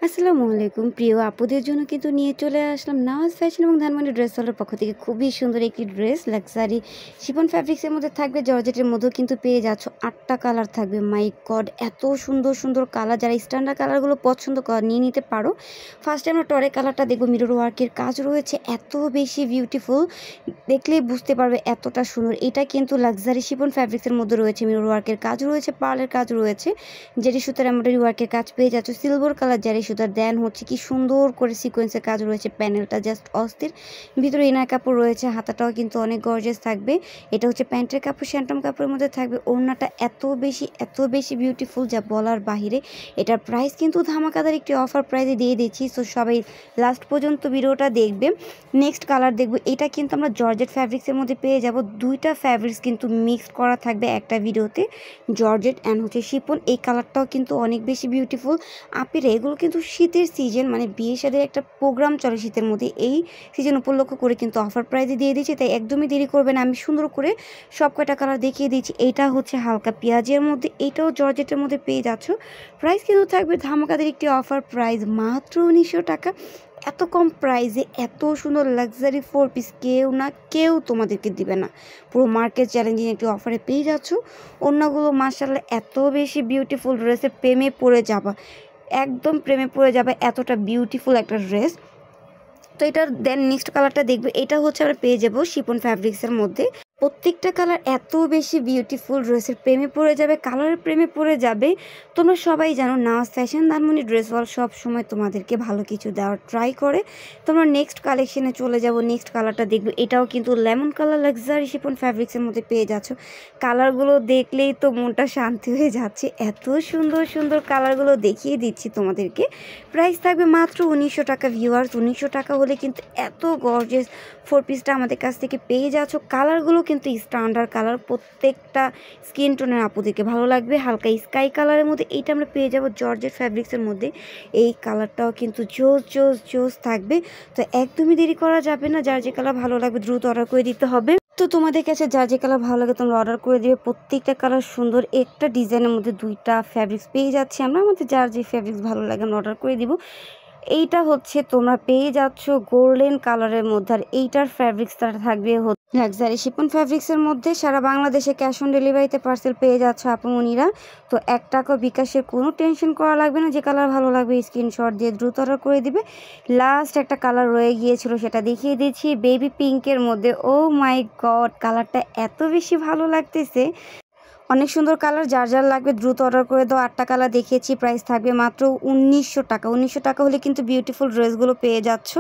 আসসালামু আলাইকুম প্রিয় আপুদের জন্য কিন্তু নিয়ে চলে আসলাম নাওয়াজ ফ্যাশন এবং ধানমন্ডি ড্রেস হলের পক্ষ থেকে খুবই সুন্দর একটি ড্রেস লাক্সারি শিফন ফ্যাব্রিক্সের মধ্যে থাকবে, জর্জেটের মধ্যেও কিন্তু পেয়ে যাচ্ছ। 8টা কালার থাকবে। মাই গড, এত সুন্দর সুন্দর কালার! যারা স্ট্যান্ডার্ড কালারগুলো পছন্দ কর নিয়ে নিতে পারো। ফার্স্টে আমরা টরে কালারটা দেখবো, মিরর ওয়ার্কের কাজ রয়েছে, এত বেশি বিউটিফুল, দেখলেই বুঝতে পারবে এতটা সুন্দর। এটা কিন্তু লাক্সারি শিফন ফ্যাব্রিক্সের মধ্যে রয়েছে, মিরর ওয়ার্কের কাজ রয়েছে, পার্লের কাজ রয়েছে, যেটি সুতার এমব্রয়ডারি ওয়ার্কের কাজ পেয়ে যাচ্ছ। সিলভার কালার জারি সুতার দেন হচ্ছে কি সুন্দর করে সিকোয়েন্সের কাজ রয়েছে। প্যানেলটা জাস্ট অস্থির। ভিতরে ইনার কাপড় রয়েছে, হাতাটাও কিন্তু অনেক গর্জিয়াস থাকবে। এটা হচ্ছে প্যান্টের কাপড়, শ্যান্টম কাপড়ের মধ্যে থাকবে। ওড়নাটা এত বেশি বিউটিফুল যা বলার বাহিরে। এটার প্রাইস কিন্তু ধামাকাদার একটি অফার প্রাইসে দিয়ে দিচ্ছি, সো সবাই লাস্ট পর্যন্ত ভিডিওটা দেখবে। নেক্সট কালার দেখবো, এটা কিন্তু আমরা জর্জেট ফ্যাব্রিক্সের মধ্যে পেয়ে যাব। দুইটা ফ্যাব্রিক্স কিন্তু মিক্সড করা থাকবে একটা ভিডিওতে, জর্জেট অ্যান্ড হচ্ছে শিফন। এই কালারটাও কিন্তু অনেক বেশি বিউটিফুল। আপিরা এগুলো কিন্তু শীতের সিজন, মানে বিয়ে শাদীর একটা প্রোগ্রাম চলে শীতের মধ্যে, এই সিজন উপলক্ষ করে কিন্তু অফার প্রাইসে দিয়ে দিচ্ছি, তাই একদমই দেরি করবেন। আমি সুন্দর করে সব কয়টা কালার দেখিয়ে দিচ্ছি। এইটা হচ্ছে হালকা পেঁয়াজের মধ্যে, এইটাও জর্জেটের মধ্যে পেয়ে যাচ্ছ। প্রাইস কিন্তু থাকবে ধামাকাদের একটি অফার প্রাইস, মাত্র 1900 টাকা। এত কম প্রাইসে এত সুন্দর লাক্সারি 4 পিস কেউ তোমাদেরকে দিবে না। পুরো মার্কেট চ্যালেঞ্জিং একটি অফারে পেয়ে যাচ্ছ। অন্যগুলো মাশাআল্লাহ এত বেশি বিউটিফুল, ড্রেসে প্রেমে পড়ে যাবা, একদম প্রেমে পড়ে যাবে, এতটা বিউটিফুল একটা ড্রেস। তো এটার দেন নেক্সট কালারটা দেখবে, এটা হচ্ছে আমরা পেয়ে যাবো শিফন ফ্যাব্রিক্সের মধ্যে। প্রত্যেকটা কালার এত বেশি বিউটিফুল, ড্রেসের প্রেমে পড়ে যাবে, কালারের প্রেমে পড়ে যাবে। তোমরা সবাই জানো নাওয়াজ ফ্যাশন ধানমন্ডি ড্রেস ওয়াল সব সময় তোমাদেরকে ভালো কিছু দেওয়ার ট্রাই করে। তোমরা নেক্সট কালেকশনে চলে যাব, নেক্সট কালারটা দেখবে। এটাও কিন্তু লেমন কালার লাক্সারি শিফন ফ্যাব্রিক্সের মধ্যে পেয়ে যাচ্ছ। কালারগুলো দেখলেই তো মনটা শান্তি হয়ে যাচ্ছে, এত সুন্দর সুন্দর কালারগুলো দেখিয়ে দিচ্ছি তোমাদেরকে। প্রাইস থাকবে মাত্র 1900 টাকা। ভিউয়ার্স, 1900 টাকা হলে কিন্তু এত গর্জিয়াস 4 পিসটা আমাদের কাছ থেকে পেয়ে যাচ্ছ। কালারগুলো কিন্তু স্ট্যান্ডার্ড কালার, প্রত্যেকটা স্কিন টোনের আপুদেরকে ভালো লাগবে। হালকা স্কাই কালারের মধ্যে এইটা আমরা পেয়ে যাব জর্জেট ফ্যাব্রিক্সের মধ্যে। এই কালারটাও কিন্তু জোস থাকবে। তো একদমই দেরি করা যাবে না, যার যে কালার ভালো লাগবে দ্রুত অর্ডার করে দিতে হবে। তো তোমাদের কাছে যার যে কালার ভালো লাগে তোমরা অর্ডার করে দিবে। প্রত্যেকটা কালার সুন্দর, একটা ডিজাইনের মধ্যে দুইটা ফ্যাব্রিক্স পেয়ে যাচ্ছি আমরা। আমাদের যার যে ফ্যাব্রিক্স ভালো লাগে আমরা অর্ডার করে দিব। এইটা হচ্ছে তোমরা পেয়ে যাচ্ছ গোল্ডেন কালারের মধ্যে, আর এইটার ফ্যাব্রিক্সটা থাকবে লাক্সারি শিফন ফ্যাব্রিক্সের মধ্যে। সারা বাংলাদেশে ক্যাশ অন ডেলিভারিতে পার্সেল পেয়ে যাচ্ছ আপুমনিরা। তো 1 টাকা বিকাশের কোনো টেনশন করা লাগবে না। যে কালার ভালো লাগবে স্ক্রিনশট দিয়ে দ্রুত অর্ডার করে দিবে। লাস্ট একটা কালার রয়ে গিয়েছিল, সেটা দেখিয়ে দিচ্ছি, বেবি পিঙ্কের মধ্যে। ও মাই গড, কালারটা এত বেশি ভালো লাগতেছে, অনেক সুন্দর কালার। যার লাগবে দ্রুত অর্ডার করে দাও। 8টা কালার দেখিয়েছি, প্রাইস থাকবে মাত্র 1900 টাকা। 1900 টাকা হলে কিন্তু বিউটিফুল ড্রেসগুলো পেয়ে যাচ্ছ।